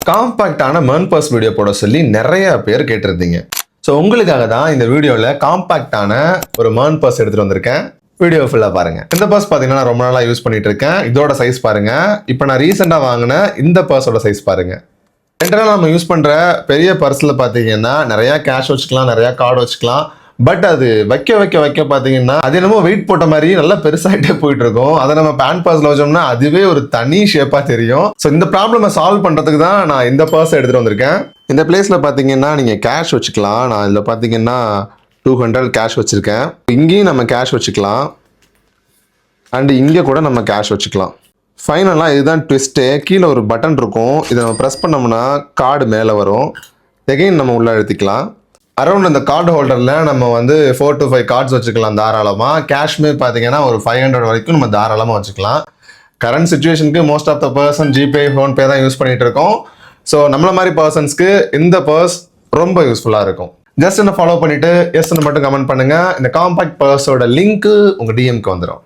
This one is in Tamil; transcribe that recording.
காம்பாக்டான மெர்ன் பர்ஸ் வீடியோ போட சொல்லி நிறைய பேர் கேட்டிருந்தீங்க. ஸோ உங்களுக்காக தான் இந்த வீடியோவில் காம்பாக்டான ஒரு மெர்ன் பர்ஸ் எடுத்துகிட்டு வந்திருக்கேன். வீடியோ ஃபுல்லாக பாருங்க. இந்த பர்ஸ் பார்த்தீங்கன்னா நான் ரொம்ப நாளாக யூஸ் பண்ணிட்டு இருக்கேன். இதோட சைஸ் பாருங்க. இப்போ நான் ரீசெண்டாக வாங்கின இந்த பர்ஸோட சைஸ் பாருங்க. ஜென்ரலாக நம்ம யூஸ் பண்ணுற பெரிய பர்ஸில் பார்த்தீங்கன்னா நிறையா கேஷ் வச்சுக்கலாம், நிறையா கார்டு வச்சுக்கலாம். பட் அது வைக்க பார்த்தீங்கன்னா அது என்னமோ வெயிட் போட்ட மாதிரி நல்லா பெருசாகிட்டே போயிட்டு இருக்கும். அதை நம்ம பேண்ட் பர்ஸ்ல வச்சோம்னா அதுவே ஒரு தனி ஷேப்பா தெரியும். ஸோ இந்த ப்ராப்ளமை சால்வ் பண்றதுக்கு தான் நான் இந்த பர்ஸ் எடுத்துட்டு வந்திருக்கேன். இந்த பிளேஸ்ல பாத்தீங்கன்னா நீங்க கேஷ் வச்சுக்கலாம். நான் இதுல பாத்தீங்கன்னா 200 கேஷ் வச்சிருக்கேன். இங்கேயும் நம்ம கேஷ் வச்சுக்கலாம் அண்ட் இங்கே கூட நம்ம கேஷ் வச்சுக்கலாம். ஃபைனலாக இதுதான் ட்விஸ்ட்டு. கீழே ஒரு பட்டன் இருக்கும். இதை நம்ம ப்ரெஸ் பண்ணோம்னா கார்டு மேலே வரும். எகைன் நம்ம உள்ள அழுத்திக்கலாம். அரௌண்ட் அந்த கார்டு ஹோல்டரில் நம்ம வந்து 4 to 5 கார்ட்ஸ் வச்சுக்கலாம் தாராளமாக. கேஷ்மீர் பார்த்தீங்கன்னா ஒரு 500 வரைக்கும் நம்ம தாராளமாக வச்சுக்கலாம். கரண்ட் சுச்சுவேஷனுக்கு most of the person GPay, PhonePe தான் யூஸ் பண்ணிட்டு இருக்கோம். ஸோ நம்மள மாதிரி பர்சன்ஸ்க்கு இந்த பர்ஸ் ரொம்ப யூஸ்ஃபுல்லாக இருக்கும். ஜஸ்ட் என்ன ஃபாலோ பண்ணிட்டு எஸ்ன்னு மட்டும் கமெண்ட் பண்ணுங்க. இந்த காம்பாக்ட் பர்ஸோட லிங்க் உங்க டிஎம்க்கு வந்துடும்.